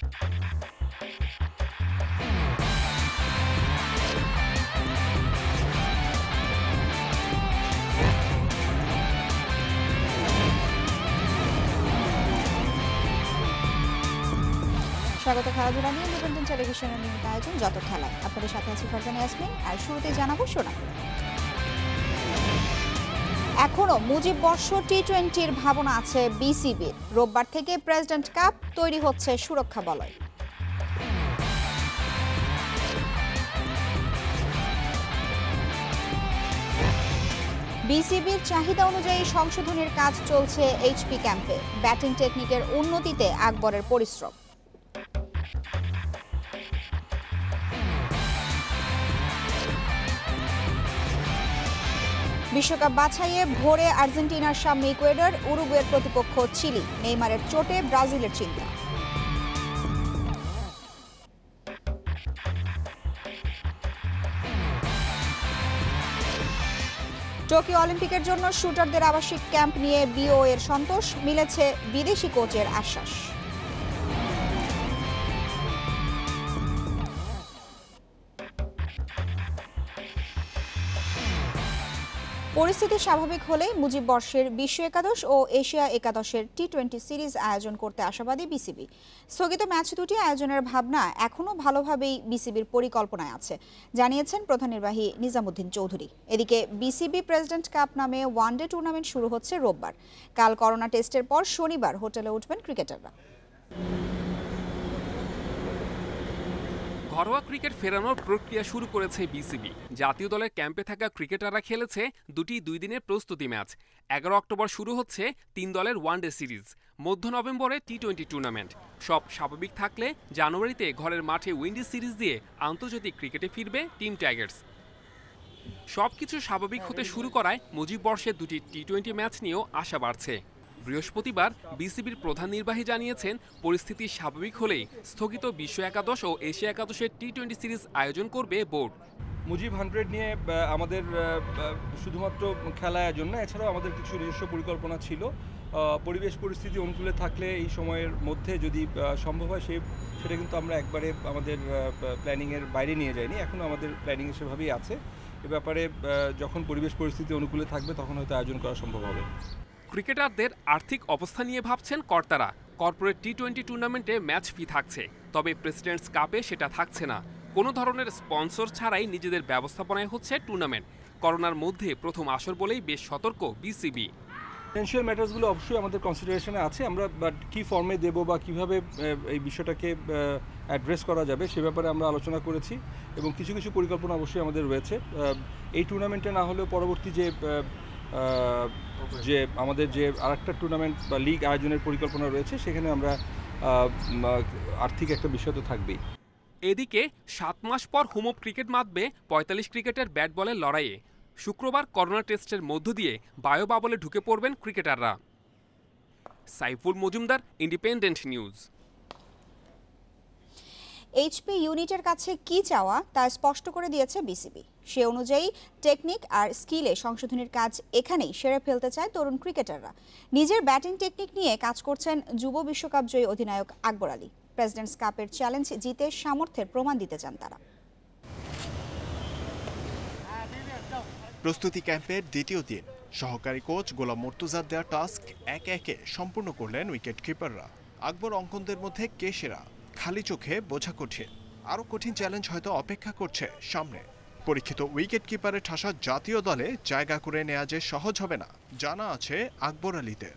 স্বাগত খেলাধুলা নিয়ে ইন্ডিপেন্ডেন্ট টেলিভিশনের নিয়মিত আয়োজন যত খেলায়। আপনাদের সাথে আছি ফারজানা ইয়াসমিন। আর শুরুতেই জানাবো শোনা এখনো মুজিব বর্ষ টি-20-র ভাবনা আছে বিসিবির। রোববার থেকে প্রেসিডেন্ট কাপ তৈরি হচ্ছে সুরক্ষা বলয়। বিসিবির চাহিদা অনুযায়ী সংশোধনের কাজ চলছে এইচপি ক্যাম্পে। ব্যাটিং টেকনিকের উন্নতিতে আকবরের পরিশ্রম। বিশ্বকাপ বাছাইয়ে ভোরে আর্জেন্টিনার সামনে ইকুয়েডর, উরুগুয়ের প্রতিপক্ষ চিলি। নেইমারের চোটে ব্রাজিলের চিন্তা। টোকিও অলিম্পিকের জন্য শুটারদের আবাসিক ক্যাম্প নিয়ে বিওএর সন্তোষ। মিলেছে বিদেশি কোচের আশ্বাস। পরিস্থিতি স্বাভাবিক হলে মুজিব বর্ষের বিশ্ব একাদশ ও এশিয়া একাদশের টি-20 সিরিজ আয়োজন করতে আশাবাদী বিসিবি। স্থগিত ম্যাচ দুটি আয়োজনের ভাবনা এখনও ভালোভাবেই বিসিবির পরিকল্পনায় আছে, জানিয়েছেন প্রধান নির্বাহী নিজামুদ্দিন চৌধুরী। এদিকে বিসিবি প্রেসিডেন্ট কাপ নামে ওয়ানডে টুর্নামেন্ট শুরু হচ্ছে রোববার। কাল করোনা টেস্টের পর শনিবার হোটেলে উঠবেন ক্রিকেটাররা। ঘরোয়া ক্রিকেট ফেরানোর প্রক্রিয়া শুরু করেছে বিসিবি। জাতীয় দলের ক্যাম্পে থাকা ক্রিকেটাররা খেলেছে দুই দিনের প্রস্তুতি ম্যাচ। 11 অক্টোবর শুরু হচ্ছে 3 দলের ওয়ানডে সিরিজ। মধ্য নভেম্বরে টি-20 টুর্নামেন্ট। সব স্বাভাবিক থাকলে জানুয়ারিতে ঘরের মাঠে উইন্ডিজ সিরিজ দিয়ে আন্তর্জাতিক ক্রিকেটে ফিরবে টিম টাইগার্স। সবকিছু স্বাভাবিক হতে শুরু করায় মুজিব বর্ষের দুটি টি-20 ম্যাচ নিয়েও আশা বাড়ছে। বৃহস্পতিবার বিসিবির প্রধান নির্বাহী জানিয়েছেন, পরিস্থিতি স্বাভাবিক হলেই স্থগিত বিশ্ব একাদশ ও এশিয়া একাদশের টি-20 সিরিজ আয়োজন করবে বোর্ড। মুজিব 100 নিয়ে আমাদের শুধুমাত্র খেলা আয়োজন না, এছাড়াও আমাদের কিছু নিজস্ব পরিকল্পনা ছিল। পরিবেশ পরিস্থিতি অনুকূলে থাকলে এই সময়ের মধ্যে যদি সম্ভব হয় সেটা কিন্তু আমরা একবারে আমাদের প্ল্যানিংয়ের বাইরে নিয়ে যাইনি। এখনও আমাদের প্ল্যানিং সেভাবেই আছে। এ ব্যাপারে যখন পরিবেশ পরিস্থিতি অনুকূলে থাকবে তখন হয়তো আয়োজন করা সম্ভব হবে। ক্রিকেটারদের আর্থিক অবস্থা নিয়ে ভাবছেন কর্তারা। কর্পোরেট টি-20 টুর্নামেন্টে ম্যাচ ফি থাকছে, তবে প্রেসিডেন্টস কাপে সেটা থাকছে না। কোনো ধরনের স্পন্সর ছাড়াই নিজেদের ব্যবস্থাপনায় হচ্ছে টুর্নামেন্ট। করোনার মধ্যে প্রথম আসর বলেই বেশ সতর্ক বিসিবি। ফাইন্যান্সিয়াল ম্যাটার্সগুলো অবশ্যই আমাদের কনসিডারেশনে আছে। আমরা কী ফর্মে দেব বা কীভাবে এই বিষয়টাকে অ্যাড্রেস করা যাবে সে ব্যাপারে আমরা আলোচনা করেছি এবং কিছু কিছু পরিকল্পনা অবশ্যই আমাদের রয়েছে। এই টুর্নামেন্টে না হলেও পরবর্তী যে আমাদের যে আরেকটা টুর্নামেন্ট বা লিগ আয়োজনের পরিকল্পনা রয়েছে সেখানে আমরা আর্থিক একটা বিষয় তো থাকবেই। এদিকে 7 মাস পর হোম অফ ক্রিকেট মাতবে 45 ক্রিকেটের ব্যাট বলের লড়াইয়ে। শুক্রবার করোনা টেস্টের মধ্য দিয়ে বায়ো বাবলে ঢুকে পড়বেন ক্রিকেটাররা। Saiful Majumdar, independent news. HP ইউনিটের কাছে কি চাওয়া তা স্পষ্ট করে দিয়েছে বিসিবি। সে অনুযায়ী টেকনিক আর স্কিলে সংশোধনের কাজ এখানেই সেরে ফেলতে চায় তরুণ ক্রিকেটাররা। নিজের ব্যাটিং টেকনিক নিয়ে কাজ করছেন যুব বিশ্বকাপ জয়ী অধিনায়ক আকবর আলী। প্রেসিডেন্টস কাপের চ্যালেঞ্জ জিতে সামর্থ্যের প্রমাণ দিতে চান তারা। প্রস্তুতি ক্যাম্পের দ্বিতীয় দিন সহকারী কোচ গোলাম মুর্তুজার দেওয়া টাস্ক একে একে সম্পূর্ণ করলেন উইকেট কিপাররা। আকবর অঙ্কনদের মধ্যে কে সেরা, খালি চোখে বোঝা কঠিন। আরও কঠিন চ্যালেঞ্জ হয়তো অপেক্ষা করছে সামনে। পরীক্ষিত উইকেট কিপারের ঠাসা জাতীয় দলে জায়গা করে নেওয়া যে সহজ হবে না জানা আছে আকবর আলীদের।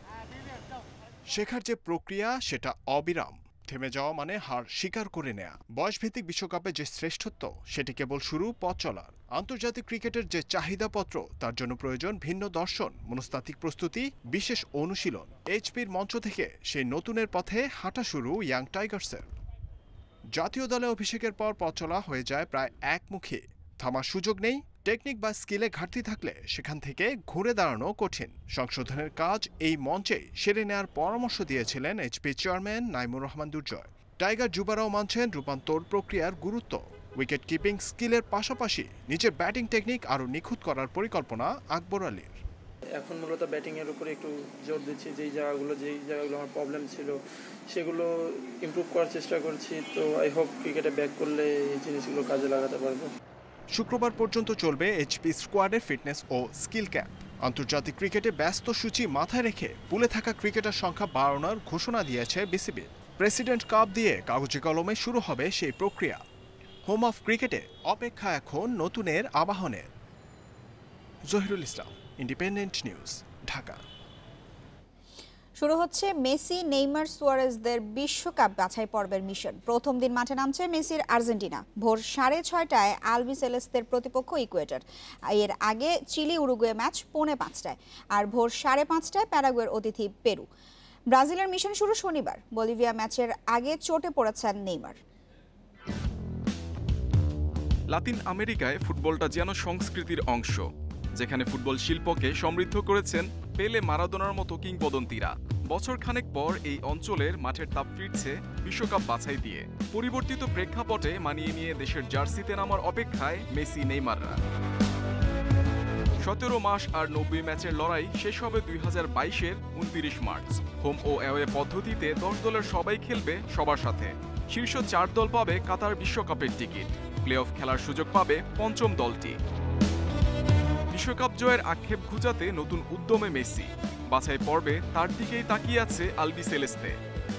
শেখার যে প্রক্রিয়া সেটা অবিরাম। থেমে যাওয়া মানে হার স্বীকার করে নেয়া। বয়সভিত্তিক বিশ্বকাপে যে শ্রেষ্ঠত্ব সেটি কেবল শুরু পথ চলার। আন্তর্জাতিক ক্রিকেটের যে চাহিদাপত্র তার জন্য প্রয়োজন ভিন্ন দর্শন, মনস্তাত্ত্বিক প্রস্তুতি, বিশেষ অনুশীলন। এইচপির মঞ্চ থেকে সেই নতুনের পথে হাঁটা শুরু ইয়াং টাইগার্সের। জাতীয় দলে অভিষেকের পর পথ চলা হয়ে যায় প্রায় একমুখী। থামার সুযোগ নেই। টেকনিক বা স্কিলে ঘাটতি থাকলে সেখান থেকে ঘুরে দাঁড়ানো কঠিন। সংশোধনের কাজ এই মঞ্চেই সেরে নেওয়ার পরামর্শ দিয়েছিলেন এইচপি চেয়ারম্যান নাইমুর রহমান দুর্জয়। টাইগার যুবারাও মানছেন রূপান্তর প্রক্রিয়ার গুরুত্ব। উইকেট কিপিং স্কিলের পাশাপাশি নিজের ব্যাটিং টেকনিক আরও নিখুঁত করার পরিকল্পনা আকবর আলীর। এখন মূলত ব্যাটিংয়ের উপরে একটু জোর দিচ্ছি, যেই জায়গাগুলো আমার প্রবলেম ছিল সেগুলো ইমপ্রুভ করার চেষ্টা করছি। তো আই হোপ ক্রিকেটে ব্যাক করলে এই জিনিসগুলো কাজে লাগাতে পারবো। শুক্রবার পর্যন্ত চলবে এইচপি স্কোয়াডের ফিটনেস ও স্কিল ক্যাম্প। আন্তর্জাতিক ক্রিকেটে ব্যস্ত সূচি মাথায় রেখে পুলে থাকা ক্রিকেটার সংখ্যা বাড়ানোর ঘোষণা দিয়েছে বিসিবি। প্রেসিডেন্ট কাপ দিয়ে কাগজে কলমে শুরু হবে সেই প্রক্রিয়া। হোম অফ ক্রিকেটে অপেক্ষা এখন নতুনের আবাহনের। জহিরুল ইসলাম, ইন্ডিপেন্ডেন্ট নিউজ, ঢাকা। শুরু হচ্ছে মেসি, নেইমার, সুয়ারেজদের বিশ্বকাপ বাছাই পর্বের মিশন। প্রথম দিন মাঠে নামছে মেসির আর্জেন্টিনা। ভোর 6:30টায় আলবি সেলেস্তের প্রতিপক্ষ ইকুয়েডর। এর আগে চিলি উরুগুয়ে ম্যাচ 4:45টায়, আর ভোর 5:30টায় প্যারাগুয়ের অতিথি পেরু। ব্রাজিলের মিশন শুরু শনিবার। বলিভিয়া ম্যাচের আগে চোটে পড়েছেন নেইমার। লাতিন আমেরিকায় ফুটবলটা যেন সংস্কৃতির অংশ, যেখানে ফুটবল শিল্পকে সমৃদ্ধ করেছেন পেলে, মারাদোনার মতো কিংবদন্তিরা। বছর খানেক পর এই অঞ্চলের মাঠের তাপ ফিরছে বিশ্বকাপ বাছাই দিয়ে। পরিবর্তিত প্রেক্ষাপটে মানিয়ে নিয়ে দেশের জার্সিতে নামার অপেক্ষায় মেসি, নেইমাররা। 17 মাস আর 90 ম্যাচের লড়াই শেষ হবে 2022-এর 29 মার্চ। হোম ও অ্যাওয়ে পদ্ধতিতে 10 দলের সবাই খেলবে সবার সাথে। শীর্ষ 4 দল পাবে কাতার বিশ্বকাপের টিকিট। প্লে অফ খেলার সুযোগ পাবে পঞ্চম দলটি। বিশ্বকাপ জয়ের আক্ষেপ ঘুচাতে নতুন উদ্যমে মেসি। বাছাই পর্বে তার দিকেই তাকিয়ে আছে আলবি সেলেস্তে,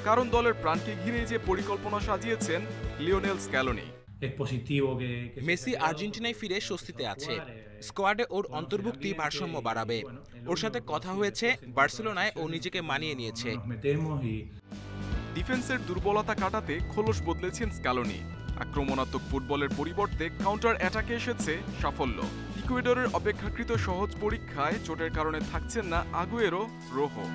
কারণ দলের প্রাণকে ঘিরে যে পরিকল্পনা সাজিয়েছেন লিওনেল স্ক্যালোনি। মেসি আর্জেন্টিনায় ফিরে স্বস্তিতে আছে। স্কোয়াডে ওর অন্তর্ভুক্তি ভারসাম্য বাড়াবে। ওর সাথে কথা হয়েছে, বার্সেলোনায় ও নিজেকে মানিয়ে নিয়েছে। ডিফেন্সের দুর্বলতা কাটাতে খোলস বদলেছেন স্ক্যালোনি। আক্রমণাত্মক ফুটবলের পরিবর্তে কাউন্টার অ্যাটাকে এসেছে সাফল্য। ইকুয়েডরের অপেক্ষাকৃত সহজ পরীক্ষায় চোটের কারণে থাকছেন না আগুয়েরো, রোহো।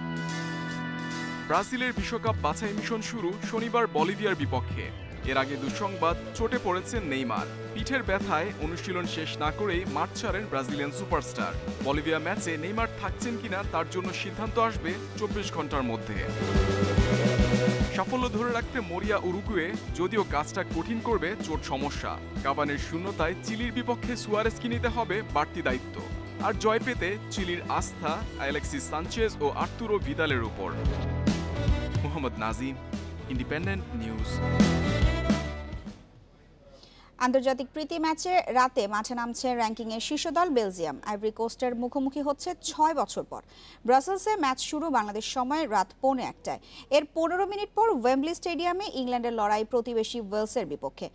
ব্রাজিলের বিশ্বকাপ বাছাই মিশন শুরু শনিবার বলিভিয়ার বিপক্ষে। এর আগে দুঃসংবাদ, চোটে পড়েছেন নেইমার। পিঠের ব্যথায় অনুশীলন শেষ না করেই মাঠ ছাড়েন ব্রাজিলিয়ান সুপারস্টার। বলিভিয়া ম্যাচে নেইমার থাকছেন কিনা তার জন্য সিদ্ধান্ত আসবে 24 ঘন্টার মধ্যে। সাফল্য ধরে রাখতে মরিয়া উরুগুয়ে, যদিও কাজটা কঠিন করবে চোট সমস্যা। কাভানের শূন্যতায় চিলির বিপক্ষে সুয়ারেজকে নিতে হবে বাড়তি দায়িত্ব। আর জয় পেতে চিলির আস্থা অ্যালেক্সিস সানচেজ ও আর্তুরো ভিদালের উপর। Mohammad Nazim, independent news. আন্তর্জাতিক প্রীতি ম্যাচে রাতে মাঠে নামছে র্যাঙ্কিংয়ের শীর্ষ দল বেলজিয়াম। আইভরি কোস্টের মুখোমুখি হচ্ছে 6 বছর পর। ব্রাসেলসে ম্যাচ শুরু বাংলাদেশ সময় রাত 1:45টায়। এর 15 মিনিট পর ওয়েম্বলি স্টেডিয়ামে ইংল্যান্ডের লড়াই প্রতিবেশী ওয়েলসের বিপক্ষে।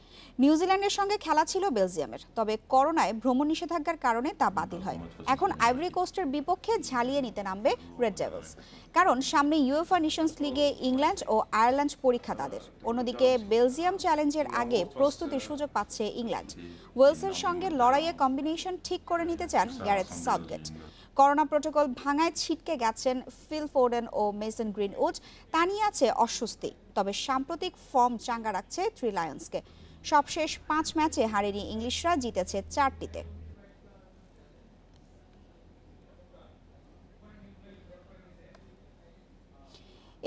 নিউজিল্যান্ডের সঙ্গে খেলা ছিল বেলজিয়ামের, তবে করোনায় ভ্রমণ নিষেধাজ্ঞার কারণে তা বাতিল হয়। এখন আইভরি কোস্টের বিপক্ষে ঝালিয়ে নিতে নামবে রেড ডেভিলস, কারণ সামনে ইউএফা নেশনস লিগে ইংল্যান্ড ও আয়ারল্যান্ড পরীক্ষা তাদের। অন্যদিকে বেলজিয়াম চ্যালেঞ্জের আগে প্রস্তুতির সুযোগ পাচ্ছে ইংল্যান্ড। ওয়েলসের সঙ্গে লড়াইয়ে কম্বিনেশন ঠিক করে নিতে চান গ্যারেথ সাউথগেট। করোনা প্রোটোকল ভাঙায় ছিটকে গেছেন ফিল ফোর্ডেন ও মেসন গ্রিনউড, তা নিয়ে আছে অস্বস্তি। তবে সাম্প্রতিক ফর্ম চাঙ্গা রাখছে থ্রি লায়ন্সকে। সবশেষ 5 ম্যাচে হারেনি ইংলিশরা, জিতেছে 4টিতে।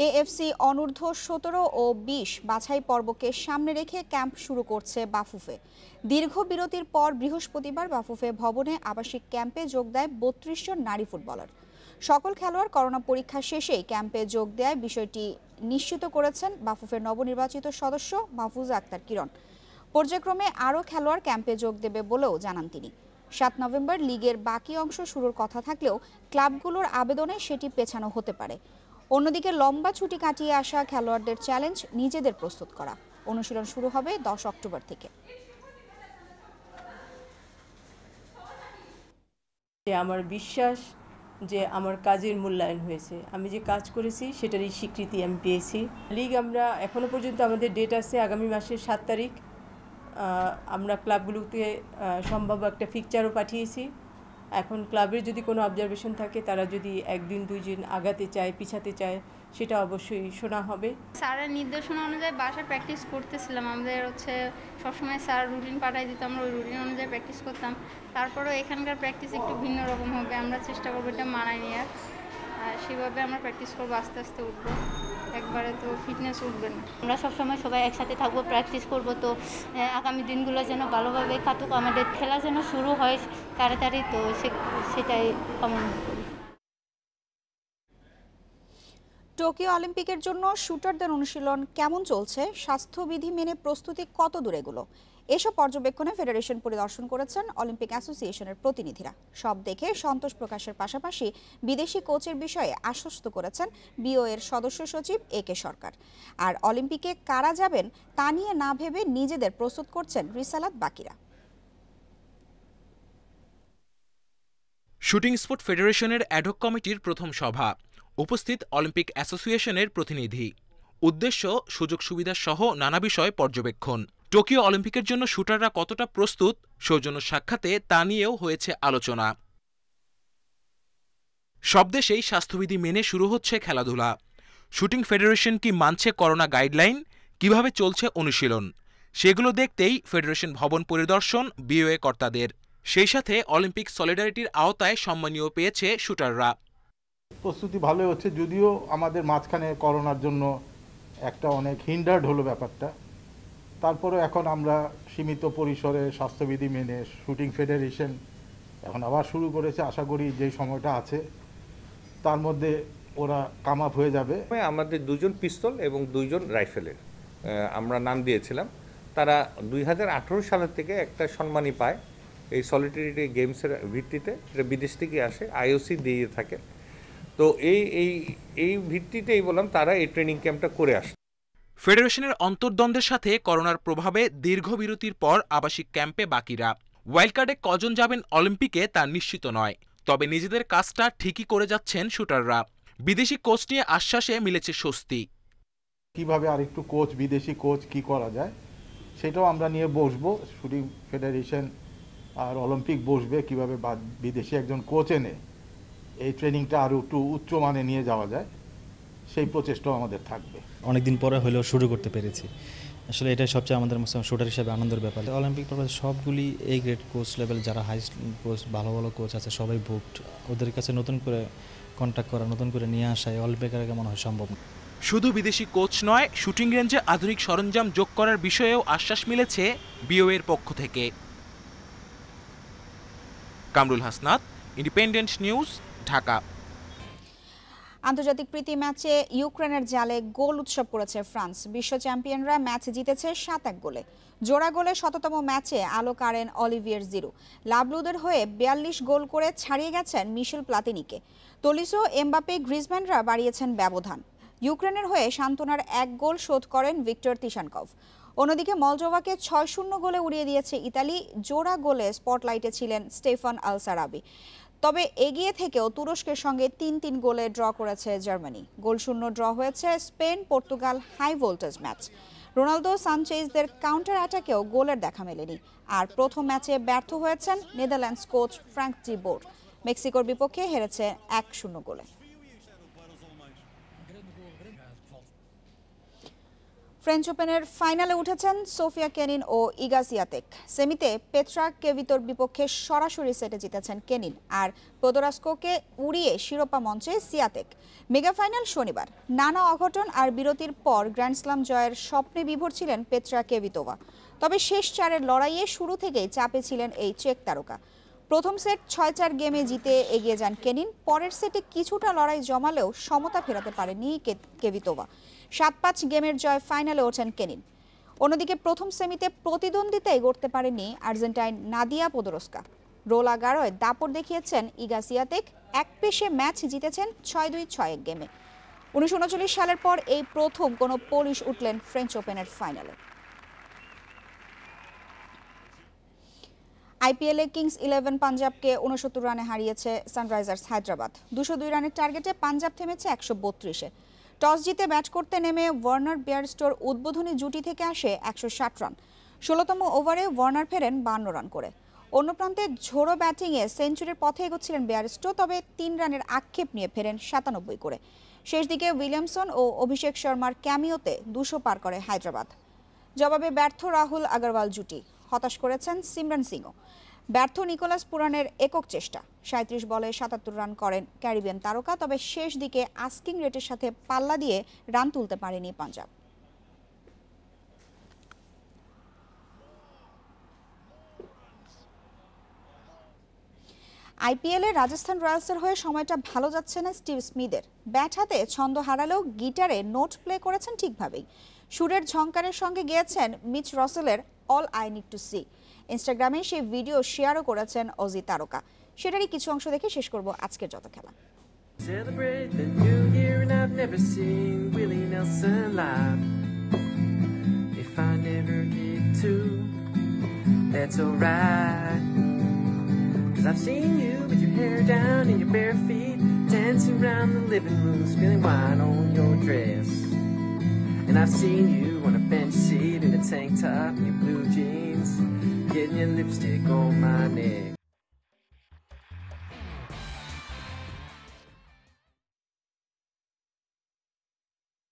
এএফসি অনূর্ধ্ব 17 ও 20 বাছাই পর্বকে সামনে রেখে ক্যাম্প শুরু করছে বাফুফে। দীর্ঘ বিরতির পর বৃহস্পতিবার বাফুফে ভবনে আবাসিক ক্যাম্পে যোগ দেয় 32 জন নারী ফুটবলার। সকল খেলোয়াড় করোনা পরীক্ষা শেষেই ক্যাম্পে যোগ দেয়, বিষয়টি নিশ্চিত করেছেন বাফুফের নবনির্বাচিত সদস্য মাহফুজা আক্তার কিরণ। পর্যায়ক্রমে আরও খেলোয়াড় ক্যাম্পে যোগ দেবে বলেও জানান তিনি। 7 নভেম্বর লিগের বাকি অংশ শুরুর কথা থাকলেও ক্লাবগুলোর আবেদনে সেটি পেছানো হতে পারে। অন্যদিকে লম্বা ছুটি কাটিয়ে আসা খেলোয়াড়দের চ্যালেঞ্জ নিজেদের প্রস্তুত করা। অনুশীলন শুরু হবে 10 অক্টোবর থেকে। আমার বিশ্বাস যে আমার কাজের মূল্যায়ন হয়েছে, আমি যে কাজ করেছি সেটারই স্বীকৃতি আমি পেয়েছি। লিগ আমরা এখনো পর্যন্ত আমাদের ডেট আছে আগামী মাসের 7 তারিখ। আমরা ক্লাবগুলোতে সম্ভাব্য একটা ফিকচারও পাঠিয়েছি। এখন ক্লাবের যদি কোনো অবজারভেশন থাকে, তারা যদি 1 দিন 2 দিন আগাতে চায়, পিছাতে চায়, সেটা অবশ্যই শোনা হবে। স্যারের নির্দেশনা অনুযায়ী বাসায় প্র্যাকটিস করতেছিলাম। আমাদের সবসময় স্যার রুটিন পাঠিয়ে দিত, আমরা ওই রুটিন অনুযায়ী প্র্যাকটিস করতাম। তারপরেও এখানকার প্র্যাকটিস একটু ভিন্ন রকম হবে, আমরা চেষ্টা করবো এটা মানায় নিয়ে। সেভাবে আমরা প্র্যাকটিস করবো, আস্তে আস্তে উঠবো, একবারে তো ফিটনেস উঠবে না। আমরা সবসময় সবাই একসাথে থাকবো, প্র্যাকটিস করবো, তো আগামী দিনগুলো যেন ভালোভাবে কাটুক, আমাদের খেলা যেন শুরু হয় তাড়াতাড়ি, তো সেটাই কামনা করি। টোকিও অলিম্পিকের জন্য শুটারদের অনুশীলন কেমন চলছে, স্বাস্থ্যবিধি মেনে প্রস্তুতি কত দূর এগুলো, এসব পর্যবেক্ষণে ফেডারেশন পরিদর্শন করেছেন অলিম্পিক অ্যাসোসিয়েশনের প্রতিনিধিরা। সব দেখে সন্তোষ প্রকাশের পাশাপাশি বিদেশি কোচের বিষয়ে আশ্বস্ত করেছেন বিও এর সদস্য সচিব একে সরকার। আর অলিম্পিকে কারা যাবেন তা নিয়ে না ভেবে নিজেদের প্রস্তুত করছেন রিসালাত বাকিরা। শুটিং স্পোর্ট ফেডারেশনের অ্যাডহক কমিটির প্রথম সভা, উপস্থিত অলিম্পিক অ্যাসোসিয়েশনের প্রতিনিধি। উদ্দেশ্য সুযোগ সুবিধা সহ নানা বিষয় পর্যবেক্ষণ। টোকিও অলিম্পিকের জন্য শুটাররা কতটা প্রস্তুত, সৌজন্য সাক্ষাতে তা নিয়েও হয়েছে আলোচনা। সব দেশেই স্বাস্থ্যবিধি মেনে শুরু হচ্ছে খেলাধুলা। শুটিং ফেডারেশন কি মানছে করোনা গাইডলাইন, কিভাবে চলছে অনুশীলন, সেগুলো দেখতেই ফেডারেশন ভবন পরিদর্শন বিওএ কর্তাদের। সেই সাথে অলিম্পিক সলিডারিটির আওতায় সম্মানীয় পেয়েছে শুটাররা। প্রস্তুতি ভালোই হচ্ছে, যদিও আমাদের মাঝখানে করোনার জন্য একটা অনেক হিন্ডার্ড হলো ব্যাপারটা। তারপরে এখন আমরা সীমিত পরিসরে স্বাস্থ্যবিধি মেনে শুটিং ফেডারেশন এখন আবার শুরু করেছে। আশা করি যেই সময়টা আছে তার মধ্যে ওরা কাম আপ হয়ে যাবে। আমাদের 2জন পিস্তল এবং 2জন রাইফেলের আমরা নাম দিয়েছিলাম। তারা 2018 সালের থেকে একটা সম্মানী পায় এই সলিটারি গেমসের ভিত্তিতে। এটা বিদেশ থেকে আসে, আইওসি দিয়ে থাকে। তো এই ভিত্তিতেই বললাম তারা এই ট্রেনিং ক্যাম্পটা করে আসে। ফেডারেশনের অন্তর্দ্বন্দ্বের সাথে করোনার প্রভাবে দীর্ঘ বিরতির পর আবাসিক ক্যাম্পে বাকিরা। ওয়াইল্ড কার্ডে কজন যাবেন অলিম্পিকে তা নিশ্চিত নয়, তবে নিজেদের কাজটা ঠিকই করে যাচ্ছেন শুটাররা। বিদেশি কোচ নিয়ে আশ্বাসে মিলেছে স্বস্তি। কিভাবে আরেকটু কোচ, বিদেশি কোচ কি করা যায় সেটাও আমরা নিয়ে বসবো। শুটিং ফেডারেশন আর অলিম্পিক বসবে কিভাবে বিদেশি একজন কোচ এনে এই ট্রেনিংটা আরও একটু উচ্চ মানে নিয়ে যাওয়া যায়, সেই প্রচেষ্টাও আমাদের থাকবে। অনেকদিন পরে হলেও শুরু করতে পেরেছি, আসলে এটাই সবচেয়ে আমাদের শুটার হিসেবে আনন্দের ব্যাপার। অলিম্পিক পারপাস সবগুলি এই গ্রেড কোচ লেভেল, যারা হাই কোচ, ভালো ভালো কোচ আছে সবাই বুকড। ওদের কাছে নতুন করে কন্ট্যাক্ট করা, নতুন করে নিয়ে আসা এই অলিম্পিকের আগে মনে হয় সম্ভব না। শুধু বিদেশি কোচ নয়, শুটিং রেঞ্জে আধুনিক সরঞ্জাম যোগ করার বিষয়েও আশ্বাস মিলেছে বিওএর পক্ষ থেকে। Kamrul Hasnat, independent news, Dhaka. আন্তর্জাতিক প্রীতি ম্যাচে ইউক্রেনের জালে গোল উৎসব করেছে ফ্রান্স। বিশ্ব চ্যাম্পিয়নরা ম্যাচ জিতেছে 7-1 গোলে। জোড়া গোলে 100তম ম্যাচে আলো কাড়েন অলিভিয়ের জিরু। লাভলুদের হয়ে 42 গোল করে ছাড়িয়ে গেছেন মিশেল প্লাতিনিকে। তলিসো, এমবাপে, গ্রিজম্যানরা বাড়িয়েছেন ব্যবধান। ইউক্রেনের হয়ে সান্ত্বনার 1 গোল শোধ করেন ভিক্টর তিশানকভ। অন্যদিকে মলজোভাকে 6-0 গোলে উড়িয়ে দিয়েছে ইতালি। জোড়া গোলে স্পটলাইটে ছিলেন স্টেফান আল-সারাবি। তবে এগিয়ে থেকেও তুরস্কের সঙ্গে 3-3 গোলে ড্র করেছে জার্মানি। গোলশূন্য ড্র হয়েছে Spain Portugal high voltage match. Ronaldo, সানচেজদের কাউন্টার অ্যাটাকেও গোলের দেখা মেলেনি। আর প্রথম ম্যাচে ব্যর্থ হয়েছেন Netherlands coach Frank de Boer. মেক্সিকোর বিপক্ষে হেরেছে 1-0 গোলে। ফ্রেঞ্চ ওপেনের ফাইনালে উঠেছেন সোফিয়া কেনিন ও ইগা সিয়াতেক। সেমিতে পেট্রা কেভিতোর বিপক্ষে সরাসরি সেটে জিতেছেন কেনিন, আর পোদরাস্কোকে উড়িয়ে শিরোপা মঞ্চে সিয়াতেক। মেগা ফাইনাল শনিবার। নানা অঘটন আর বিরতির পর গ্র্যান্ড স্লাম জয়ের স্বপ্নে বিভোর ছিলেন পেট্রা কেভিতোভা। তবে শেষ চারের লড়াইয়ে শুরু থেকেই চাপে ছিলেন এই চেক তারকা। প্রথম সেট 6-4 গেমে জিতে এগিয়ে যান কেনিন। পরের সেটে কিছুটা লড়াই জমালেও সমতা ফেরাতে পারেনি কেভিতোভা। 7-5 গেমের জয় ফাইনালে ওঠেন কেনিন। অন্যদিকে প্রথম সেমিতে প্রতিদ্বন্দ্বিতায় গড়তে পারেনি আর্জেন্টাইন নাদিয়া পোদরস্কা। রোলা গারোয় দাপট দেখিয়েছেন ইগা সিয়াতেক। এক পেশে ম্যাচ জিতেছেন 6-2, 6-1 গেমে। 1939 সালের পর এই প্রথম কোনো পোলিশ উঠলেন ফ্রেঞ্চ ওপেনের ফাইনালে। আইপিএলে কিংস 11 পাঞ্জাবকে 69 রানে হারিয়েছে সানরাইজার্স হায়দ্রাবাদ। 202 রানের টার্গেটে পাঞ্জাব থেমেছে 132-এ। টস জিতে ব্যাট করতে নেমে ওয়ার্নার বেয়ারস্টোর উদ্বোধনী জুটি থেকে আসে 160 রান। 16তম ওভারে ওয়ার্নার ফেরেন 52 রান করে। অন্য প্রান্তে ঝোড়ো ব্যাটিংয়ে সেঞ্চুরির পথে এগোচ্ছিলেন বেয়ারস্টো, তবে 3 রানের আক্ষেপ নিয়ে ফেরেন 97 করে। শেষ দিকে উইলিয়ামসন ও অভিষেক শর্মার ক্যামিওতে 200 পার করে হায়দ্রাবাদ। জবাবে ব্যর্থ রাহুল আগরওয়াল জুটি। হতাশ করেছেন সিমরন সিংও। ব্যর্থ নিকোলাস পুরানের একক চেষ্টা। 37 বলে 77 রান করেন ক্যারিবিয়ান তারকা, তবে শেষ দিকে আস্কিং রেটের সাথে পাল্লা দিয়ে রান তুলতে পারেনি পাঞ্জাব। আইপিএলে রাজস্থান রয়্যালসের হয়ে সময়টা ভালো যাচ্ছে না স্টিভ স্মিথের। ব্যাট হাতে ছন্দ হারালেও গিটারে নোট প্লে করেছেন ঠিকভাবেই। সুরের ঝংকারের সঙ্গে গেয়েছেন মিচ রসেলের all I need to see. ইনস্টাগ্রামে সেই ভিডিও শেয়ারও করেছেন অজি তারকা। সেটারই কিছু অংশ দেখে শেষ করব আজকের যত খেলা। Celebrate the new year and I've never seen Willie Nelson live. If I never get to, that's alright. Cause I've seen you with your hair down and your bare feet, dancing around the living room, spilling wine on your dress. And I've seen you on a bench seat in a tank top and your blue jeans, getting your lipstick on my neck.